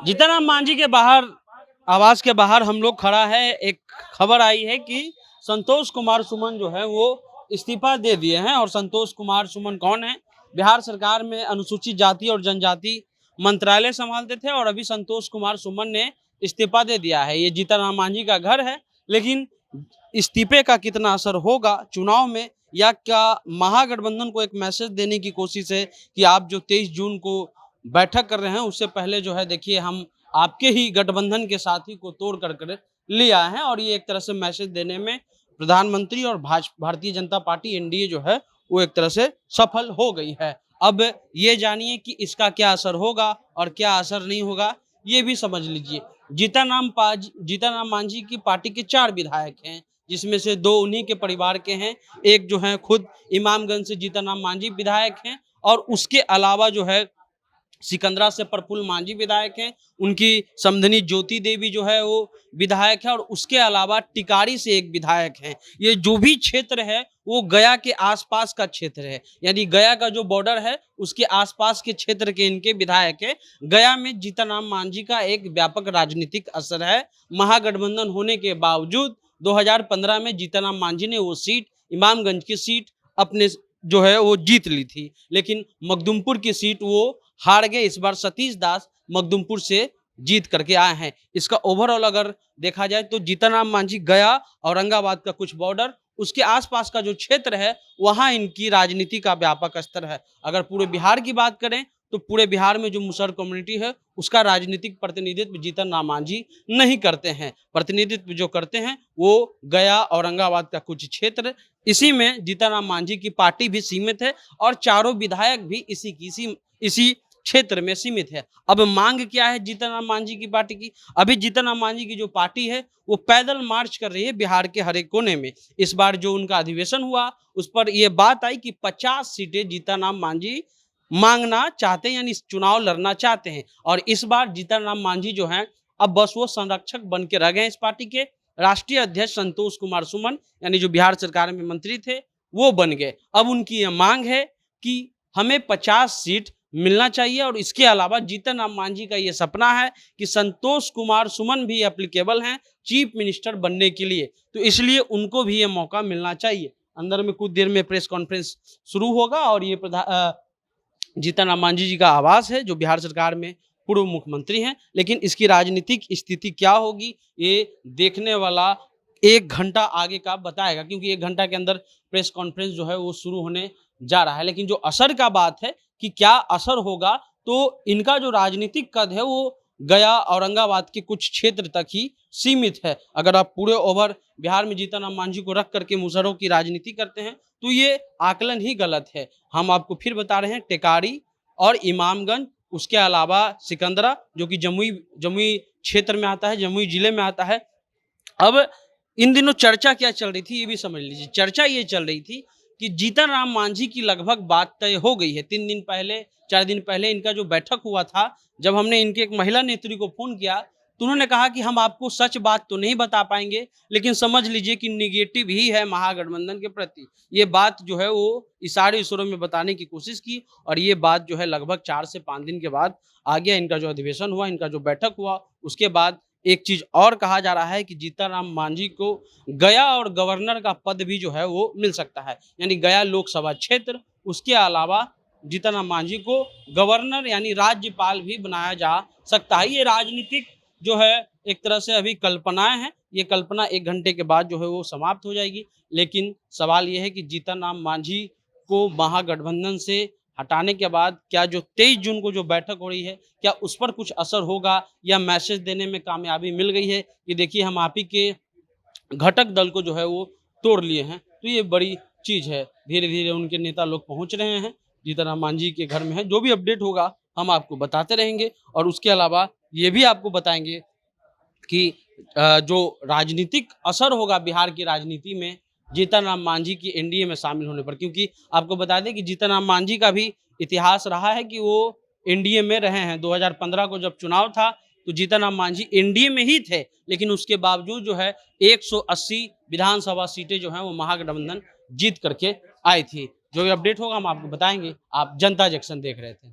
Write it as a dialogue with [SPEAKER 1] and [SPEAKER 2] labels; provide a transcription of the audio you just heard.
[SPEAKER 1] जीतन मांझी के बाहर आवास के बाहर हम लोग खड़ा है। एक खबर आई है कि संतोष कुमार सुमन जो है वो इस्तीफा दे दिए हैं। और संतोष कुमार सुमन कौन है? बिहार सरकार में अनुसूचित जाति और जनजाति मंत्रालय संभालते थे और अभी संतोष कुमार सुमन ने इस्तीफा दे दिया है। ये जीतन राम मांझी का घर है, लेकिन इस्तीफे का कितना असर होगा चुनाव में, या क्या महागठबंधन को एक मैसेज देने की कोशिश है कि आप जो 23 जून को बैठक कर रहे हैं उससे पहले जो है देखिए हम आपके ही गठबंधन के साथी को तोड़ कर ले आए हैं। और ये एक तरह से मैसेज देने में प्रधानमंत्री और भारतीय जनता पार्टी एनडीए जो है वो एक तरह से सफल हो गई है। अब ये जानिए कि इसका क्या असर होगा और क्या असर नहीं होगा, ये भी समझ लीजिए। जीतन राम मांझी की पार्टी के 4 विधायक हैं, जिसमें से 2 उन्हीं के परिवार के हैं। एक जो है खुद इमामगंज से जीतन राम मांझी विधायक हैं, और उसके अलावा जो है सिकंदरा से प्रफुल्ल मांझी विधायक हैं, उनकी समधनी ज्योति देवी जो है वो विधायक है, और उसके अलावा टिकारी से एक विधायक हैं। ये जो भी क्षेत्र है वो गया के आसपास का क्षेत्र है, यानी गया का जो बॉर्डर है उसके आसपास के क्षेत्र के इनके विधायक है। गया में जीतन राम मांझी का एक व्यापक राजनीतिक असर है। महागठबंधन होने के बावजूद 2015 में जीतन राम मांझी ने वो सीट, इमामगंज की सीट अपने जो है वो जीत ली थी, लेकिन मखदुमपुर की सीट वो हार गए। इस बार सतीश दास मखदुमपुर से जीत करके आए हैं। इसका ओवरऑल अगर देखा जाए तो जीतन राम मांझी गया, औरंगाबाद का कुछ बॉर्डर, उसके आसपास का जो क्षेत्र है वहां इनकी राजनीति का व्यापक स्तर है। अगर पूरे बिहार की बात करें तो पूरे बिहार में जो मुसहर कम्युनिटी है उसका राजनीतिक प्रतिनिधित्व जीतन राम मांझी नहीं करते हैं। प्रतिनिधित्व जो करते हैं वो गया, औरंगाबाद का कुछ क्षेत्र, इसी में जीतन राम मांझी की पार्टी भी सीमित है और चारों विधायक भी इसी क्षेत्र में सीमित है। अब मांग क्या है जीतन राम मांझी की पार्टी की? अभी जीतन राम मांझी की जो पार्टी है वो पैदल मार्च कर रही है बिहार के हर एक कोने में। इस बार जो उनका अधिवेशन हुआ उस पर यह बात आई कि 50 सीटें जीतन राम मांझी मांगना चाहते हैं, यानी चुनाव लड़ना चाहते हैं। और इस बार जीतन राम मांझी जो है अब बस वो संरक्षक बन के रह गए। इस पार्टी के राष्ट्रीय अध्यक्ष संतोष कुमार सुमन, यानी जो बिहार सरकार में मंत्री थे, वो बन गए। अब उनकी यह मांग है कि हमें 50 सीट मिलना चाहिए, और इसके अलावा जीतन राम मांझी का ये सपना है कि संतोष कुमार सुमन भी एप्लीकेबल हैं चीफ मिनिस्टर बनने के लिए, तो इसलिए उनको भी ये मौका मिलना चाहिए। अंदर में कुछ देर में प्रेस कॉन्फ्रेंस शुरू होगा, और ये जीतन राम मांझी जी का आवास है जो बिहार सरकार में पूर्व मुख्यमंत्री हैं। लेकिन इसकी राजनीतिक स्थिति क्या होगी ये देखने वाला 1 घंटा आगे का बताएगा, क्योंकि 1 घंटा के अंदर प्रेस कॉन्फ्रेंस जो है वो शुरू होने जा रहा है। लेकिन जो असर का बात है कि क्या असर होगा, तो इनका जो राजनीतिक कद है वो गया, औरंगाबाद के कुछ क्षेत्र तक ही सीमित है। अगर आप पूरे ओवर बिहार में जीतन राम मांझी को रख करके मुसहरों की राजनीति करते हैं तो ये आकलन ही गलत है। हम आपको फिर बता रहे हैं, टेकारी और इमामगंज, उसके अलावा सिकंदरा जो कि जमुई क्षेत्र में आता है, जमुई जिले में आता है। अब इन दिनों चर्चा क्या चल रही थी ये भी समझ लीजिए। चर्चा ये चल रही थी कि जीतन राम मांझी की लगभग बात तय हो गई है। 3 दिन पहले, 4 दिन पहले इनका जो बैठक हुआ था, जब हमने इनके एक महिला नेत्री को फोन किया तो उन्होंने कहा कि हम आपको सच बात तो नहीं बता पाएंगे, लेकिन समझ लीजिए कि निगेटिव ही है महागठबंधन के प्रति। ये बात जो है वो इशारे इशारों में बताने की कोशिश की, और ये बात जो है लगभग 4 से 5 दिन के बाद आ गया। इनका जो अधिवेशन हुआ, इनका जो बैठक हुआ, उसके बाद एक चीज और कहा जा रहा है कि जीतन राम मांझी को गया और गवर्नर का पद भी जो है वो मिल सकता है, यानी गया लोकसभा क्षेत्र, उसके अलावा जीतन राम मांझी को गवर्नर यानी राज्यपाल भी बनाया जा सकता है। ये राजनीतिक जो है एक तरह से अभी कल्पनाएं हैं, ये कल्पना 1 घंटे के बाद जो है वो समाप्त हो जाएगी। लेकिन सवाल ये है कि जीतन राम मांझी को महागठबंधन से हटाने के बाद क्या जो 23 जून को जो बैठक हो रही है क्या उस पर कुछ असर होगा, या मैसेज देने में कामयाबी मिल गई है? ये देखिए हम आप ही के घटक दल को जो है वो तोड़ लिए हैं, तो ये बड़ी चीज है। धीरे धीरे उनके नेता लोग पहुंच रहे हैं, जीतन राम मांझी के घर में है। जो भी अपडेट होगा हम आपको बताते रहेंगे, और उसके अलावा ये भी आपको बताएंगे कि जो राजनीतिक असर होगा बिहार की राजनीति में जीतन राम मांझी की एनडीए में शामिल होने पर। क्योंकि आपको बता दें कि जीतन राम मांझी का भी इतिहास रहा है कि वो एनडीए में रहे हैं। 2015 को जब चुनाव था तो जीतन राम मांझी एनडीए में ही थे, लेकिन उसके बावजूद जो है 180 विधानसभा सीटें जो हैं वो महागठबंधन जीत करके आई थी। जो भी अपडेट होगा हम आपको बताएंगे। आप जनता जंक्शन देख रहे थे।